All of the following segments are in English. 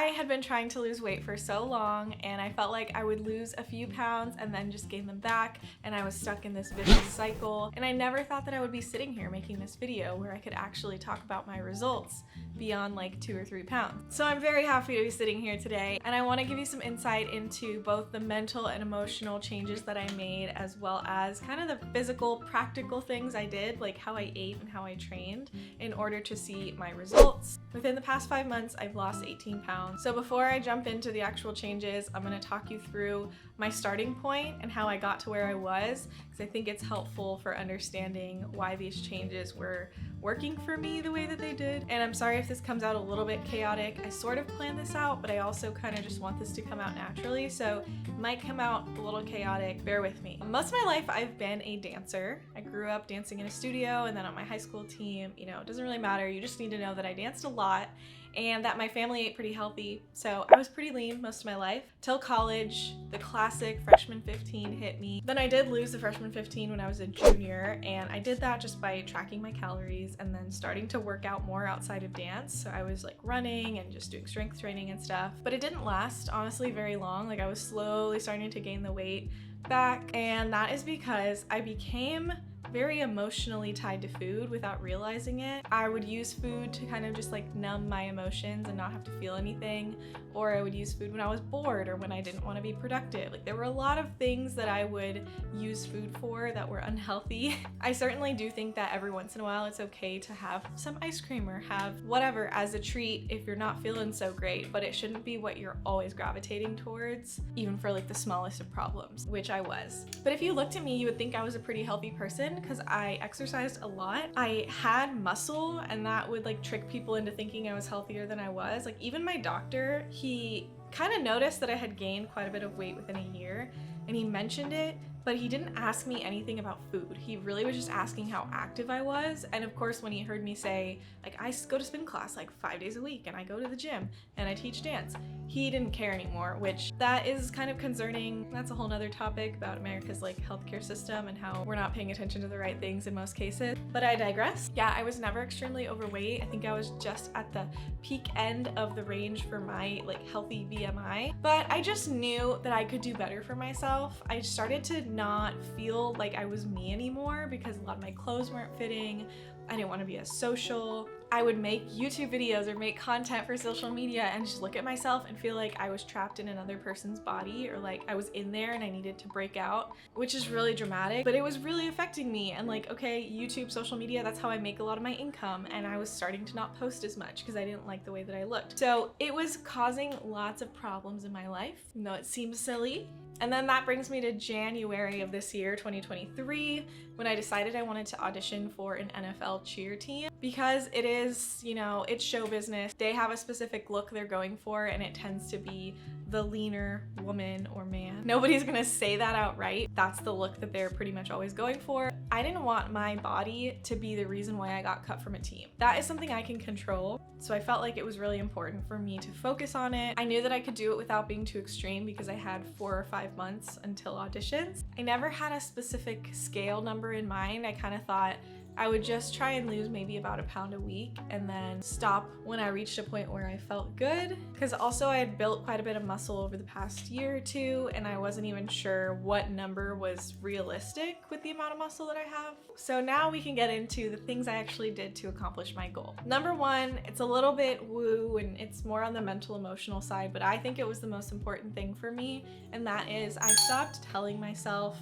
I had been trying to lose weight for so long, and I felt like I would lose a few pounds and then just gain them back, and I was stuck in this vicious cycle. And I never thought that I would be sitting here making this video where I could actually talk about my results beyond like 2 or 3 pounds. So I'm very happy to be sitting here today, and I want to give you some insight into both the mental and emotional changes that I made, as well as kind of the physical, practical things I did, like how I ate and how I trained, in order to see my results. Within the past 5 months, I've lost 18 pounds. So before I jump into the actual changes, I'm going to talk you through my starting point and how I got to where I was, because I think it's helpful for understanding why these changes were working for me the way that they did. And I'm sorry if this comes out a little bit chaotic. I sort of planned this out, but I also kind of just want this to come out naturally, so it might come out a little chaotic. Bear with me. Most of my life I've been a dancer. I grew up dancing in a studio and then on my high school team. You know, it doesn't really matter. You just need to know that I danced a lot and that my family ate pretty healthy. So I was pretty lean most of my life till college. The classic freshman 15 hit me. Then I did lose the freshman 15 when I was a junior, and I did that just by tracking my calories and then starting to work out more outside of dance. So I was like running and just doing strength training and stuff, but it didn't last honestly very long. Like I was slowly starting to gain the weight back, and that is because I became very emotionally tied to food without realizing it. I would use food to kind of just like numb my emotions and not have to feel anything, or I would use food when I was bored or when I didn't want to be productive. Like there were a lot of things that I would use food for that were unhealthy. I certainly do think that every once in a while it's okay to have some ice cream or have whatever as a treat if you're not feeling so great, but it shouldn't be what you're always gravitating towards, even for like the smallest of problems, which I was. But if you looked at me, you would think I was a pretty healthy person because I exercised a lot. I had muscle, and that would like trick people into thinking I was healthier than I was. Like even my doctor, he kind of noticed that I had gained quite a bit of weight within a year, and he mentioned it, but he didn't ask me anything about food. He really was just asking how active I was. And of course, when he heard me say, like, I go to spin class like 5 days a week, and I go to the gym, and I teach dance, he didn't care anymore, which that is kind of concerning. That's a whole nother topic about America's like healthcare system and how we're not paying attention to the right things in most cases. But I digress. Yeah, I was never extremely overweight. I think I was just at the peak end of the range for my like healthy BMI, but I just knew that I could do better for myself. I started to not feel like I was me anymore because a lot of my clothes weren't fitting. I didn't want to be as social. I would make YouTube videos or make content for social media and just look at myself and feel like I was trapped in another person's body, or like I was in there and I needed to break out, which is really dramatic, but it was really affecting me. And like, okay, YouTube, social media, that's how I make a lot of my income, and I was starting to not post as much because I didn't like the way that I looked. So it was causing lots of problems in my life, even though it seems silly. And then that brings me to January of this year, 2023, when I decided I wanted to audition for an NFL cheer team, because it is, you know, it's show business. They have a specific look they're going for, and it tends to be the leaner woman or man. Nobody's gonna say that outright. That's the look that they're pretty much always going for. I didn't want my body to be the reason why I got cut from a team. That is something I can control. So I felt like it was really important for me to focus on it. I knew that I could do it without being too extreme because I had 4 or 5 months until auditions. I never had a specific scale number in mind. I kind of thought I would just try and lose maybe about 1 pound a week and then stop when I reached a point where I felt good. Because also I had built quite a bit of muscle over the past year or two, and I wasn't even sure what number was realistic with the amount of muscle that I have. So now we can get into the things I actually did to accomplish my goal. Number one, it's a little bit woo and it's more on the mental emotional side, but I think it was the most important thing for me, and that is I stopped telling myself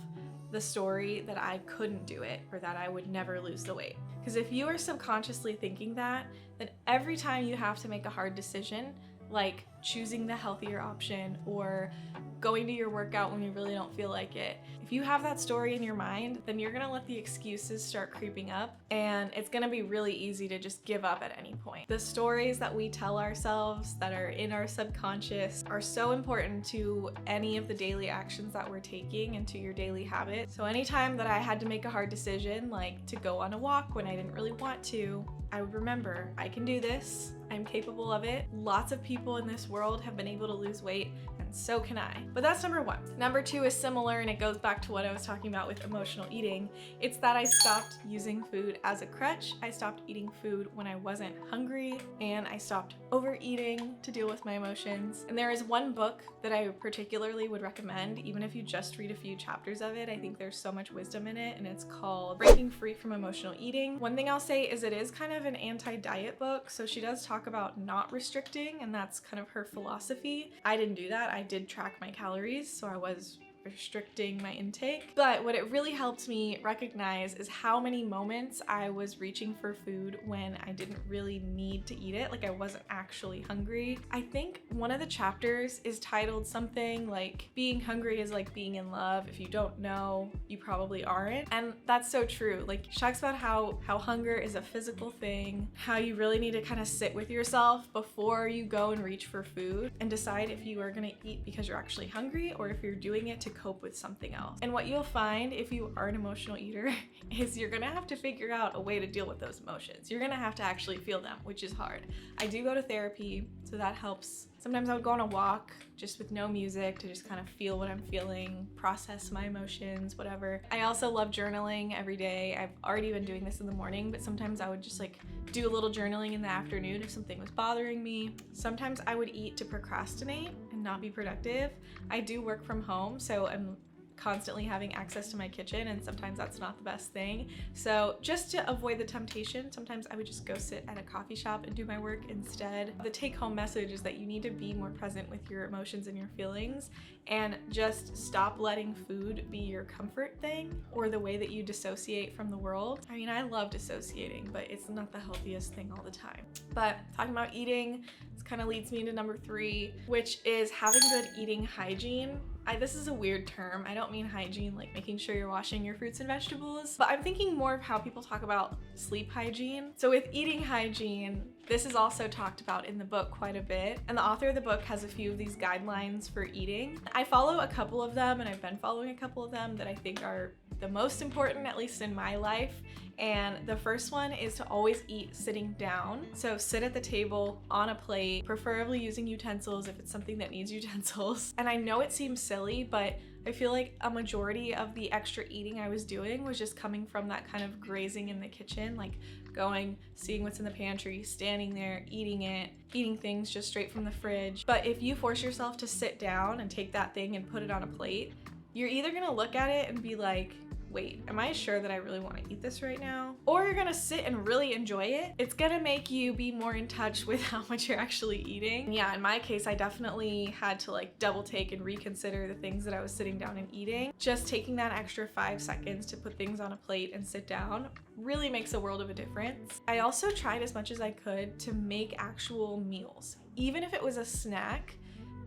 the story that I couldn't do it or that I would never lose the weight. Because if you are subconsciously thinking that, then every time you have to make a hard decision, like choosing the healthier option or going to your workout when you really don't feel like it, if you have that story in your mind, then you're gonna let the excuses start creeping up, and it's gonna be really easy to just give up at any point. The stories that we tell ourselves that are in our subconscious are so important to any of the daily actions that we're taking and to your daily habits. So anytime that I had to make a hard decision, like to go on a walk when I didn't really want to, I would remember, I can do this. I'm capable of it. Lots of people in this world have been able to lose weight, and so can I. But that's number one. Number two is similar, and it goes back to what I was talking about with emotional eating. It's that I stopped using food as a crutch. I stopped eating food when I wasn't hungry, and I stopped overeating to deal with my emotions. And there is one book that I particularly would recommend, even if you just read a few chapters of it. I think there's so much wisdom in it, and it's called Breaking Free from Emotional Eating. One thing I'll say is it is kind of an anti-diet book, so she does talk about not restricting, and that's kind of her philosophy. I didn't do that. I did track my calories, so I was restricting my intake. But what it really helped me recognize is how many moments I was reaching for food when I didn't really need to eat it, like I wasn't actually hungry. I think one of the chapters is titled something like being hungry is like being in love. If you don't know, you probably aren't. And that's so true. Like she talks about how hunger is a physical thing, how you really need to kind of sit with yourself before you go and reach for food and decide if you are gonna eat because you're actually hungry or if you're doing it to cope with something else. And what you'll find if you are an emotional eater is you're gonna have to figure out a way to deal with those emotions. You're gonna have to actually feel them, which is hard. I do go to therapy, so that helps. Sometimes I would go on a walk just with no music to just kind of feel what I'm feeling, process my emotions, whatever. I also love journaling every day. I've already been doing this in the morning, but sometimes I would just like do a little journaling in the afternoon if something was bothering me. Sometimes I would eat to procrastinate and not be productive. I do work from home, so I'm constantly having access to my kitchen, and sometimes that's not the best thing. So just to avoid the temptation, sometimes I would just go sit at a coffee shop and do my work instead. The take-home message is that you need to be more present with your emotions and your feelings, and just stop letting food be your comfort thing or the way that you dissociate from the world. I mean, I love dissociating, but it's not the healthiest thing all the time. But talking about eating, this kind of leads me into number three, which is having good eating hygiene. This is a weird term. I don't mean hygiene like making sure you're washing your fruits and vegetables, but I'm thinking more of how people talk about sleep hygiene. So with eating hygiene, this is also talked about in the book quite a bit, and the author of the book has a few of these guidelines for eating. I follow a couple of them, and I've been following a couple of them that I think are the most important, at least in my life. And the first one is to always eat sitting down. So sit at the table on a plate, preferably using utensils if it's something that needs utensils. And I know it seems silly, but I feel like a majority of the extra eating I was doing was just coming from that kind of grazing in the kitchen, like going, seeing what's in the pantry, standing there, eating things just straight from the fridge. But if you force yourself to sit down and take that thing and put it on a plate, you're either gonna look at it and be like, wait, am I sure that I really want to eat this right now? Or you're gonna sit and really enjoy it. It's gonna make you be more in touch with how much you're actually eating. And yeah, in my case, I definitely had to like double take and reconsider the things that I was sitting down and eating. Just taking that extra 5 seconds to put things on a plate and sit down really makes a world of a difference. I also tried as much as I could to make actual meals. Even if it was a snack,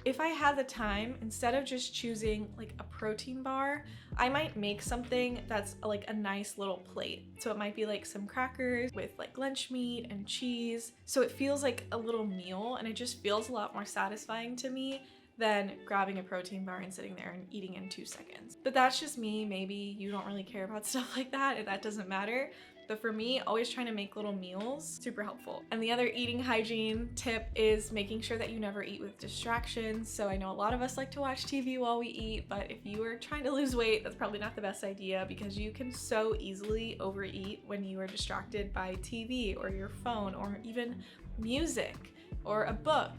if I had the time, instead of just choosing like a protein bar, I might make something that's like a nice little plate. So it might be like some crackers with like lunch meat and cheese. So it feels like a little meal, and it just feels a lot more satisfying to me than grabbing a protein bar and sitting there and eating in 2 seconds. But that's just me. Maybe you don't really care about stuff like that, and that doesn't matter. But for me, always trying to make little meals, super helpful. And the other eating hygiene tip is making sure that you never eat with distractions. So I know a lot of us like to watch TV while we eat, but if you are trying to lose weight, that's probably not the best idea, because you can so easily overeat when you are distracted by TV or your phone or even music or a book.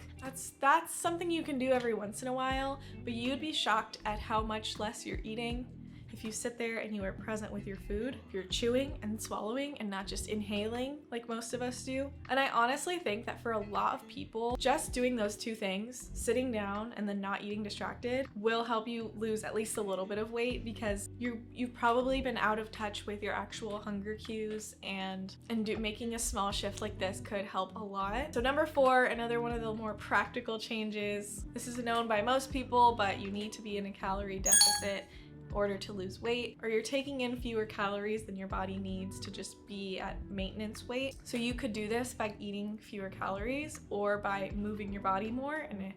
That's something you can do every once in a while, but you'd be shocked at how much less you're eating if you sit there and you are present with your food, if you're chewing and swallowing and not just inhaling like most of us do. And I honestly think that for a lot of people, just doing those two things, sitting down and then not eating distracted, will help you lose at least a little bit of weight, because you've probably been out of touch with your actual hunger cues, and making a small shift like this could help a lot. So number 4, another one of the more practical changes. This is known by most people, but you need to be in a calorie deficit in order to lose weight, or you're taking in fewer calories than your body needs to just be at maintenance weight. So you could do this by eating fewer calories, or by moving your body more and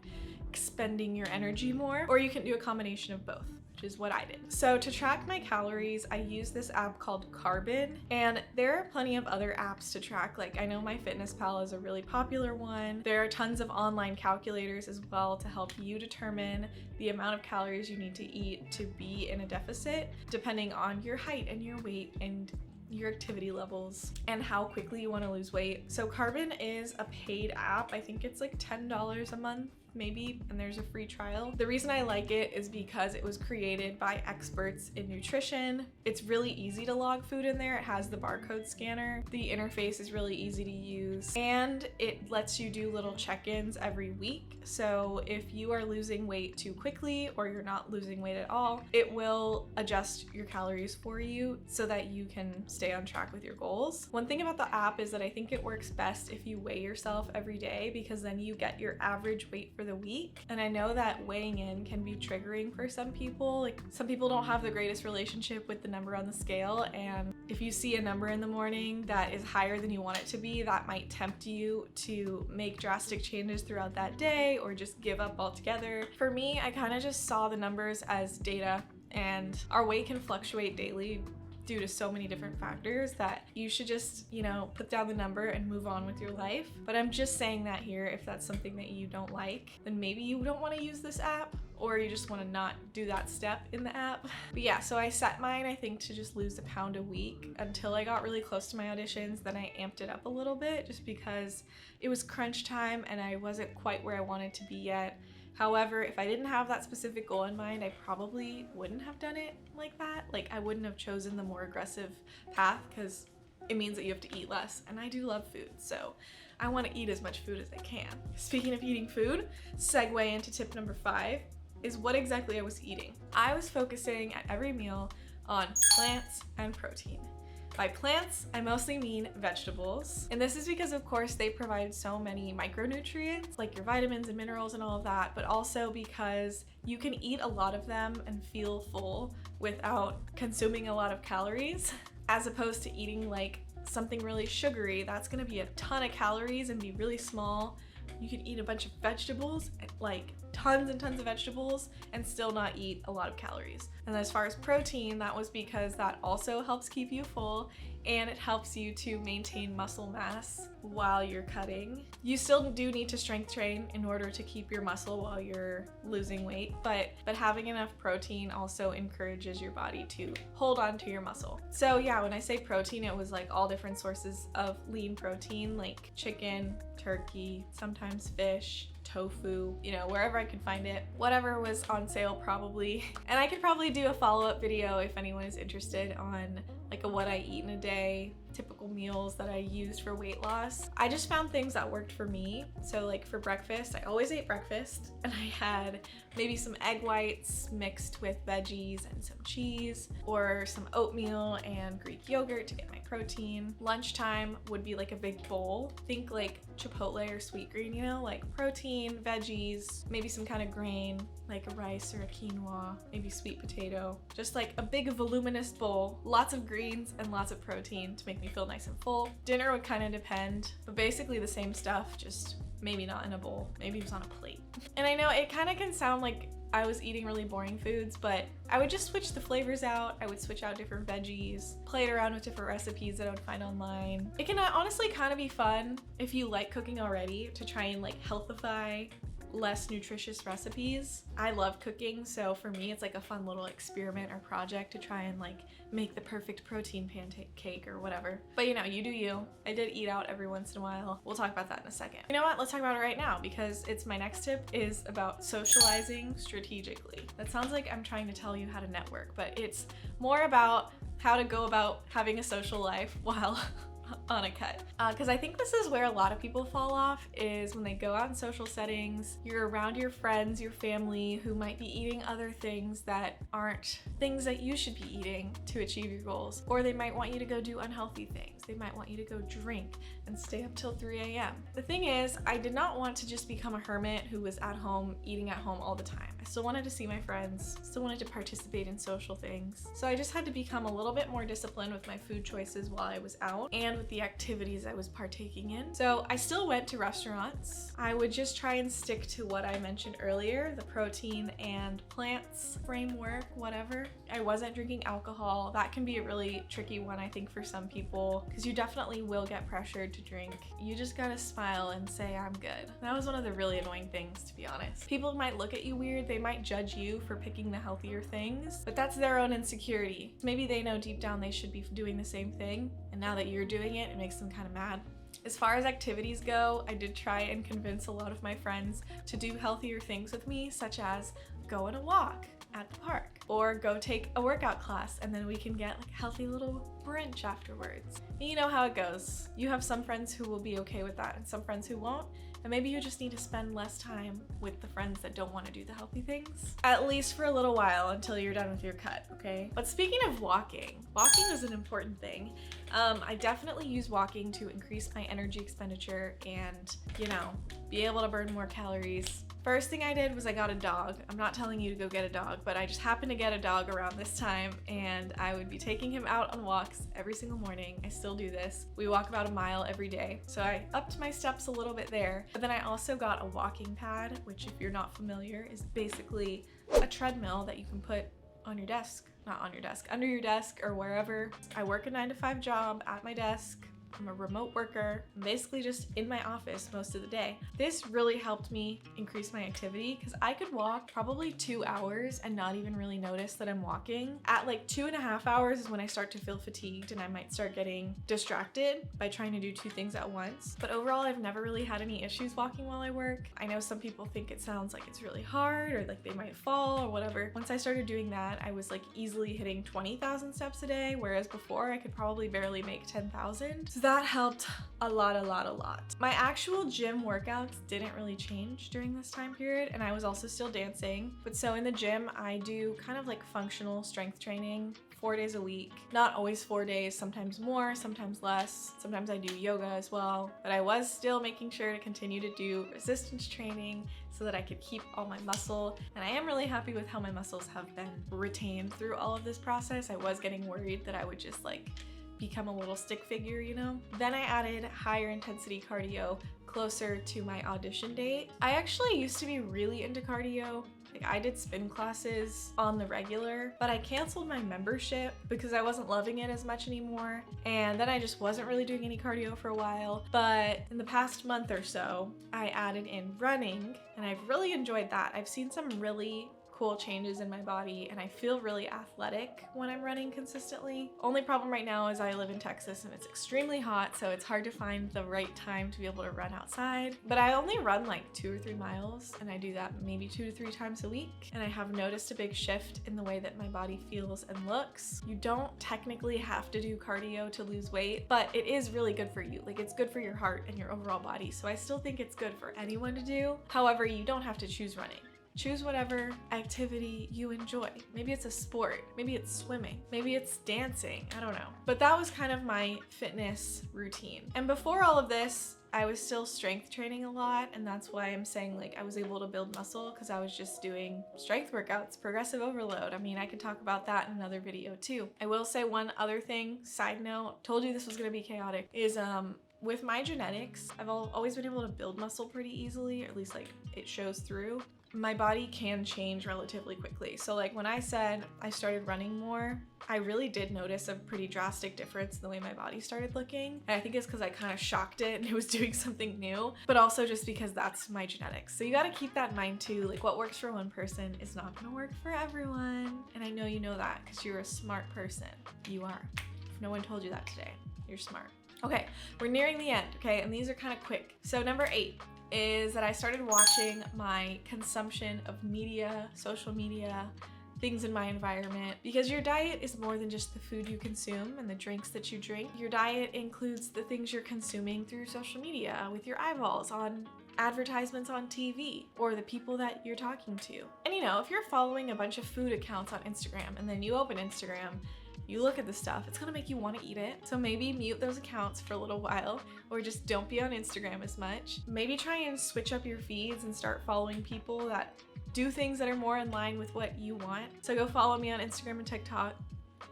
expending your energy more, or you can do a combination of both, which is what I did. So to track my calories, I use this app called Carbon, and there are plenty of other apps to track. Like I know MyFitnessPal is a really popular one. There are tons of online calculators as well to help you determine the amount of calories you need to eat to be in a deficit, depending on your height and your weight and your activity levels and how quickly you want to lose weight. So Carbon is a paid app. I think it's like $10 a month maybe, and there's a free trial. The reason I like it is because it was created by experts in nutrition. It's really easy to log food in there. It has the barcode scanner. The interface is really easy to use, and it lets you do little check-ins every week. So if you are losing weight too quickly or you're not losing weight at all, it will adjust your calories for you so that you can stay on track with your goals. One thing about the app is that I think it works best if you weigh yourself every day, because then you get your average weight for the week. And I know that weighing in can be triggering for some people. Like some people don't have the greatest relationship with the number on the scale, and if you see a number in the morning that is higher than you want it to be, that might tempt you to make drastic changes throughout that day or just give up altogether. For me, I kind of just saw the numbers as data, and our weight can fluctuate daily due to so many different factors that you should just, put down the number and move on with your life. But I'm just saying that here, if that's something that you don't like, then maybe you don't want to use this app, or you just want to not do that step in the app. But yeah, so I set mine, I think, to just lose 1 pound a week until I got really close to my auditions. Then I amped it up a little bit just because it was crunch time and I wasn't quite where I wanted to be yet. However, if I didn't have that specific goal in mind, I probably wouldn't have done it like that. Like I wouldn't have chosen the more aggressive path, because it means that you have to eat less, and I do love food, so I want to eat as much food as I can. Speaking of eating food, segue into tip number 5 is what exactly I was eating. I was focusing at every meal on plants and protein. By plants, I mostly mean vegetables. And this is because, of course, they provide so many micronutrients, like your vitamins and minerals and all of that, but also because you can eat a lot of them and feel full without consuming a lot of calories, as opposed to eating like something really sugary. That's gonna be a ton of calories and be really small. You can eat a bunch of vegetables, like tons and tons of vegetables, and still not eat a lot of calories. And as far as protein, that was because that also helps keep you full, and it helps you to maintain muscle mass while you're cutting. You still do need to strength train in order to keep your muscle while you're losing weight, but having enough protein also encourages your body to hold on to your muscle. So yeah, when I say protein, it was like all different sources of lean protein, like chicken, turkey, sometimes fish, tofu, wherever I could find it, whatever was on sale probably. And I could probably do a follow-up video if anyone is interested on like a what I eat in a day, typical meals that I used for weight loss. I just found things that worked for me. So like for breakfast, I always ate breakfast, and I had maybe some egg whites mixed with veggies and some cheese, or some oatmeal and Greek yogurt to get my protein. Lunchtime would be like a big bowl. Think like Chipotle or Sweet Green, like protein, veggies, maybe some kind of grain, like a rice or a quinoa, maybe sweet potato. Just like a big voluminous bowl, lots of greens and lots of protein to make me feel nice and full. Dinner would kind of depend, but basically the same stuff, just maybe not in a bowl, maybe it was on a plate. And I know it kind of can sound like I was eating really boring foods, but I would just switch the flavors out. I would switch out different veggies, play it around with different recipes that I would find online. It can honestly kind of be fun if you like cooking already to try and like healthify less nutritious recipes. I love cooking, so for me it's like a fun little experiment or project to try and like make the perfect protein pancake or whatever. But you do you. I did eat out every once in a while. We'll talk about that in a second. You know what? Let's talk about it right now, because it's my next tip is about socializing strategically. That sounds like I'm trying to tell you how to network, but it's more about how to go about having a social life while on a cut. Because I think this is where a lot of people fall off, is when they go out in social settings, you're around your friends, your family, who might be eating other things that aren't things that you should be eating to achieve your goals. Or they might want you to go do unhealthy things. They might want you to go drink and stay up till 3 a.m. The thing is, I did not want to just become a hermit who was at home, eating at home all the time. I still wanted to see my friends, still wanted to participate in social things. So I just had to become a little bit more disciplined with my food choices while I was out. And with the activities I was partaking in. So I still went to restaurants. I would just try and stick to what I mentioned earlier, the protein and plants framework, whatever. I wasn't drinking alcohol. That can be a really tricky one, I think, for some people, because you definitely will get pressured to drink. You just gotta smile and say, I'm good. That was one of the really annoying things, to be honest. People might look at you weird. They might judge you for picking the healthier things, but that's their own insecurity. Maybe they know deep down they should be doing the same thing, and now that you're doing it, it makes them kind of mad. As far as activities go, I did try and convince a lot of my friends to do healthier things with me, such as go on a walk at the park, or go take a workout class, and then we can get like a healthy little brunch afterwards. And you know how it goes. You have some friends who will be okay with that and some friends who won't, and maybe you just need to spend less time with the friends that don't want to do the healthy things, at least for a little while until you're done with your cut, okay? But speaking of walking is an important thing. I definitely use walking to increase my energy expenditure and, you know, be able to burn more calories. First thing I did was I got a dog. I'm not telling you to go get a dog, but I just happened to get a dog around this time, and I would be taking him out on walks every single morning. I still do this. We walk about a mile every day. So I upped my steps a little bit there, but then I also got a walking pad, which if you're not familiar is basically a treadmill that you can put on your desk, not on your desk, under your desk or wherever. I work a 9-to-5 job at my desk. I'm a remote worker. I'm basically just in my office most of the day. This really helped me increase my activity because I could walk probably 2 hours and not even really notice that I'm walking. At like 2.5 hours is when I start to feel fatigued and I might start getting distracted by trying to do 2 things at once. But overall, I've never really had any issues walking while I work. I know some people think it sounds like it's really hard or like they might fall or whatever. Once I started doing that, I was like easily hitting 20,000 steps a day, whereas before I could probably barely make 10,000. So that helped a lot. My actual gym workouts didn't really change during this time period, and I was also still dancing. But so in the gym, I do kind of like functional strength training 4 days a week. Not always 4 days, sometimes more, sometimes less. Sometimes I do yoga as well, but I was still making sure to continue to do resistance training so that I could keep all my muscle. And I am really happy with how my muscles have been retained through all of this process. I was getting worried that I would just like become a little stick figure, you know? Then I added higher intensity cardio closer to my audition date. I actually used to be really into cardio. Like I did spin classes on the regular, but I canceled my membership because I wasn't loving it as much anymore. And then I just wasn't really doing any cardio for a while. But in the past month or so, I added in running, and I've really enjoyed that. I've seen some really cool changes in my body, and I feel really athletic when I'm running consistently. Only problem right now is I live in Texas and it's extremely hot, so it's hard to find the right time to be able to run outside. But I only run like 2 or 3 miles, and I do that maybe 2 to 3 times a week. And I have noticed a big shift in the way that my body feels and looks. You don't technically have to do cardio to lose weight, but it is really good for you. Like it's good for your heart and your overall body. So I still think it's good for anyone to do. However, you don't have to choose running. Choose whatever activity you enjoy. Maybe it's a sport, maybe it's swimming, maybe it's dancing, I don't know. But that was kind of my fitness routine. And before all of this, I was still strength training a lot, and that's why I'm saying like I was able to build muscle because I was just doing strength workouts, progressive overload. I mean, I could talk about that in another video too. I will say one other thing, side note, told you this was gonna be chaotic, is with my genetics, I've always been able to build muscle pretty easily, or at least like it shows through. My body can change relatively quickly. So like when I said I started running more, I really did notice a pretty drastic difference in the way my body started looking. And I think it's because I kind of shocked it and it was doing something new, but also just because that's my genetics. So you got to keep that in mind too. Like what works for one person is not going to work for everyone. And I know you know that because you're a smart person. You are. If no one told you that today, you're smart. Okay, we're nearing the end, okay? And these are kind of quick. So number 8 is that I started watching my consumption of media, social media, things in my environment, because your diet is more than just the food you consume and the drinks that you drink. Your diet includes the things you're consuming through social media, with your eyeballs on advertisements on TV, or the people that you're talking to. And you know, if you're following a bunch of food accounts on Instagram and then you open Instagram, you look at the stuff, it's gonna make you wanna eat it. So maybe mute those accounts for a little while, or just don't be on Instagram as much. Maybe try and switch up your feeds and start following people that do things that are more in line with what you want. So go follow me on Instagram and TikTok.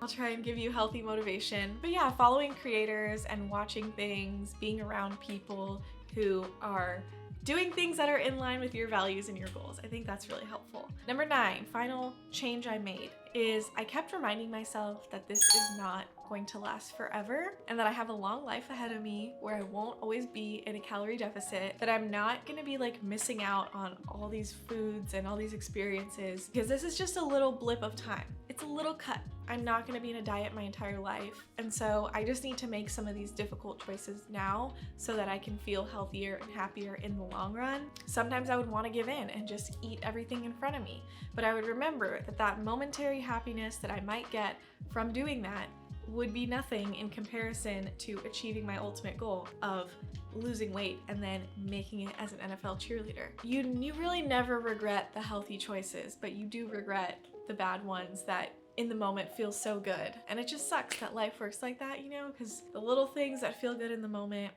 I'll try and give you healthy motivation. But yeah, following creators and watching things, being around people who are doing things that are in line with your values and your goals. I think that's really helpful. Number 9, final change I made is I kept reminding myself that this is not going to last forever and that I have a long life ahead of me where I won't always be in a calorie deficit, that I'm not gonna be like missing out on all these foods and all these experiences because this is just a little blip of time. It's a little cut. I'm not gonna be in a diet my entire life. And so I just need to make some of these difficult choices now so that I can feel healthier and happier in the long run. Sometimes I would wanna give in and just eat everything in front of me. But I would remember that that momentary happiness that I might get from doing that would be nothing in comparison to achieving my ultimate goal of losing weight and then making it as an NFL cheerleader. You really never regret the healthy choices, but you do regret the bad ones that in the moment feel so good. And it just sucks that life works like that, you know, because the little things that feel good in the moment,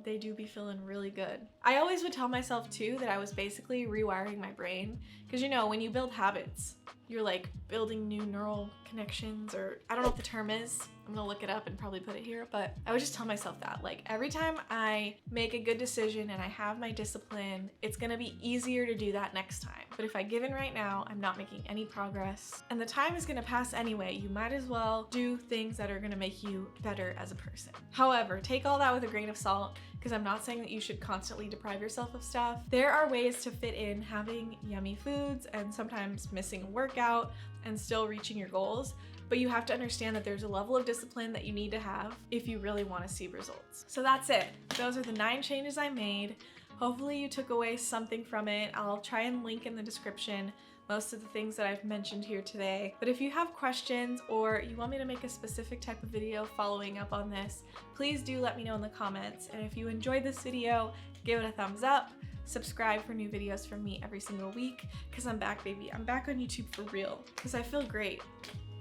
they do be feeling really good. I always would tell myself too that I was basically rewiring my brain, because you know, when you build habits, you're like building new neural connections, or I don't know what the term is. I'm gonna look it up and probably put it here, but I would just tell myself that like every time I make a good decision and I have my discipline, it's gonna be easier to do that next time. But if I give in right now, I'm not making any progress and the time is gonna pass anyway. You might as well do things that are gonna make you better as a person. However, take all that with a grain of salt, because I'm not saying that you should constantly deprive yourself of stuff. There are ways to fit in having yummy foods and sometimes missing a workout and still reaching your goals. But you have to understand that there's a level of discipline that you need to have if you really want to see results. So that's it. Those are the 9 changes I made. Hopefully you took away something from it. I'll try and link in the description most of the things that I've mentioned here today. But if you have questions or you want me to make a specific type of video following up on this, please do let me know in the comments. And if you enjoyed this video, give it a thumbs up. Subscribe for new videos from me every single week, because I'm back, baby. I'm back on YouTube for real, because I feel great.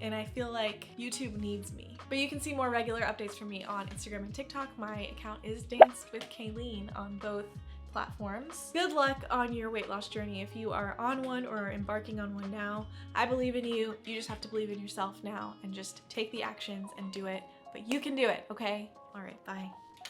And I feel like YouTube needs me. But you can see more regular updates from me on Instagram and TikTok. My account is Dance with Kayleen on both platforms. Good luck on your weight loss journey if you are on one or are embarking on one now. I believe in you. You just have to believe in yourself now and just take the actions and do it. But you can do it, okay? All right, bye.